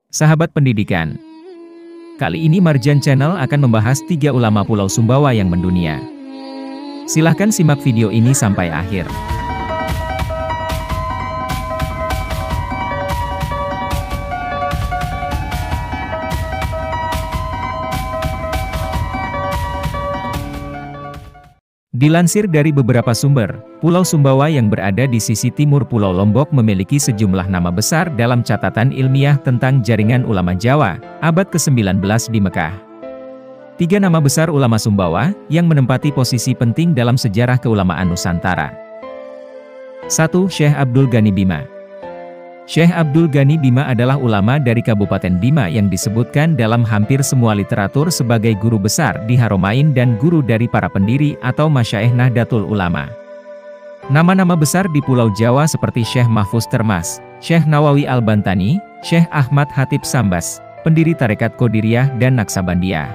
Sahabat pendidikan, kali ini Marjan Channel akan membahas 3 ulama Pulau Sumbawa yang mendunia. Silahkan simak video ini sampai akhir. Dilansir dari beberapa sumber, Pulau Sumbawa yang berada di sisi timur Pulau Lombok memiliki sejumlah nama besar dalam catatan ilmiah tentang jaringan ulama Jawa, abad ke-19 di Mekah. 3 nama besar ulama Sumbawa, yang menempati posisi penting dalam sejarah keulamaan Nusantara. 1. Syekh Abdul Ghani Bima. Syekh Abdul Ghani Bima adalah ulama dari Kabupaten Bima yang disebutkan dalam hampir semua literatur sebagai guru besar di Haromain dan guru dari para pendiri atau Masyaikh Nahdlatul Ulama. Nama-nama besar di Pulau Jawa seperti Syekh Mahfuz Termas, Syekh Nawawi Al-Bantani, Syekh Ahmad Hatib Sambas, pendiri Tarekat Qadiriyah dan Naksabandiyah.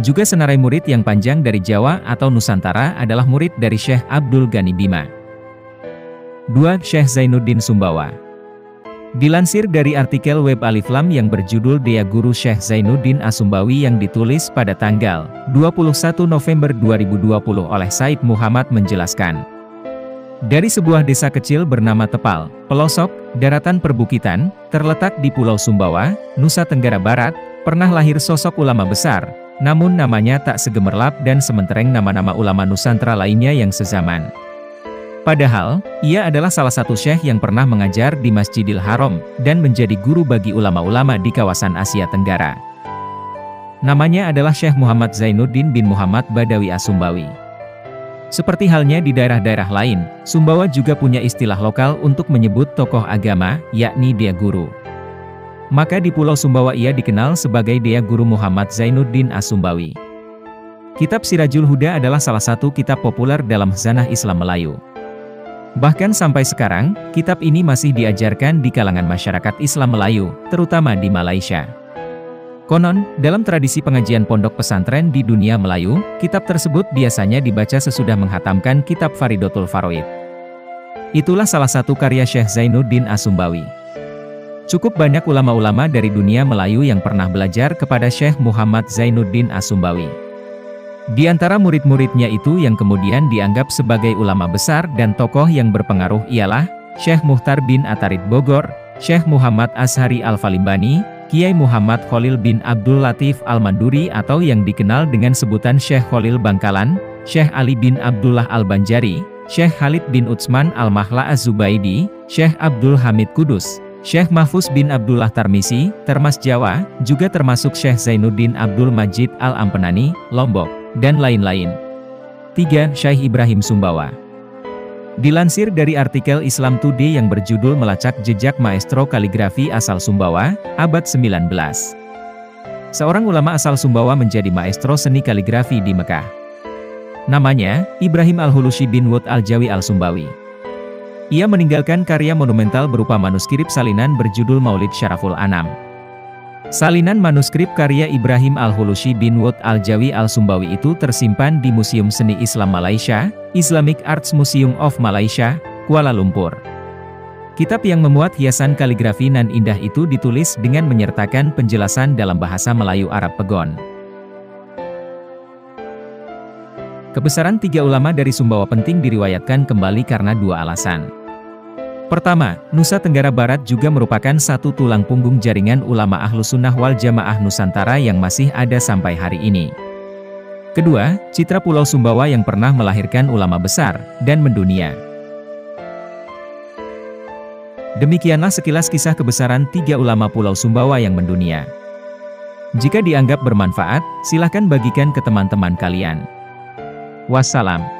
Juga senarai murid yang panjang dari Jawa atau Nusantara adalah murid dari Syekh Abdul Ghani Bima. 2. Syekh Zainuddin Sumbawa. Dilansir dari artikel web Alif Lam yang berjudul Dia Guru Syekh Zainuddin Asumbawi yang ditulis pada tanggal 21 November 2020 oleh Said Muhammad menjelaskan, dari sebuah desa kecil bernama Tepal, pelosok, daratan perbukitan, terletak di Pulau Sumbawa, Nusa Tenggara Barat, pernah lahir sosok ulama besar, namun namanya tak segemerlap dan sementereng nama-nama ulama Nusantara lainnya yang sezaman. Padahal, ia adalah salah satu syekh yang pernah mengajar di Masjidil Haram, dan menjadi guru bagi ulama-ulama di kawasan Asia Tenggara. Namanya adalah Syekh Muhammad Zainuddin bin Muhammad Badawi Asumbawi. Seperti halnya di daerah-daerah lain, Sumbawa juga punya istilah lokal untuk menyebut tokoh agama, yakni Dia Guru. Maka di Pulau Sumbawa ia dikenal sebagai Dia Guru Muhammad Zainuddin Asumbawi. Kitab Sirajul Huda adalah salah satu kitab populer dalam khazanah Islam Melayu. Bahkan sampai sekarang, kitab ini masih diajarkan di kalangan masyarakat Islam Melayu, terutama di Malaysia. Konon, dalam tradisi pengajian pondok pesantren di dunia Melayu, kitab tersebut biasanya dibaca sesudah menghatamkan kitab Faridotul Faraid. Itulah salah satu karya Syekh Zainuddin Asumbawi. Cukup banyak ulama-ulama dari dunia Melayu yang pernah belajar kepada Syekh Muhammad Zainuddin Asumbawi. Di antara murid-muridnya itu yang kemudian dianggap sebagai ulama besar dan tokoh yang berpengaruh ialah Syekh Muhtar bin Atarid Bogor, Syekh Muhammad Ashari Al-Falimbani, Kiai Muhammad Khalil bin Abdul Latif Al-Manduri atau yang dikenal dengan sebutan Syekh Khalil Bangkalan, Syekh Ali bin Abdullah Al-Banjari, Syekh Khalid bin Utsman Al-Mahla Az-Zubaidi, Syekh Abdul Hamid Kudus, Syekh Mahfuz bin Abdullah Tarmisi, Termas Jawa, juga termasuk Syekh Zainuddin Abdul Majid Al-Ampenani, Lombok, dan lain-lain. 3. Syekh Ibrahim Sumbawa. Dilansir dari artikel Islam Today yang berjudul Melacak Jejak Maestro Kaligrafi Asal Sumbawa, abad 19. Seorang ulama asal Sumbawa menjadi maestro seni kaligrafi di Mekah. Namanya, Ibrahim Al-Hulusi bin Wud Al-Jawi Al-Sumbawi. Ia meninggalkan karya monumental berupa manuskrip salinan berjudul Maulid Syaraful Anam. Salinan manuskrip karya Ibrahim Al-Hulusi bin Wud Al-Jawi Al-Sumbawi itu tersimpan di Museum Seni Islam Malaysia, Islamic Arts Museum of Malaysia, Kuala Lumpur. Kitab yang memuat hiasan kaligrafi nan indah itu ditulis dengan menyertakan penjelasan dalam bahasa Melayu Arab Pegon. Kebesaran 3 ulama dari Sumbawa penting diriwayatkan kembali karena 2 alasan. Pertama, Nusa Tenggara Barat juga merupakan satu tulang punggung jaringan ulama Ahlus Sunnah wal Jamaah Nusantara yang masih ada sampai hari ini. Kedua, citra Pulau Sumbawa yang pernah melahirkan ulama besar dan mendunia. Demikianlah sekilas kisah kebesaran 3 ulama Pulau Sumbawa yang mendunia. Jika dianggap bermanfaat, silahkan bagikan ke teman-teman kalian. Wassalam.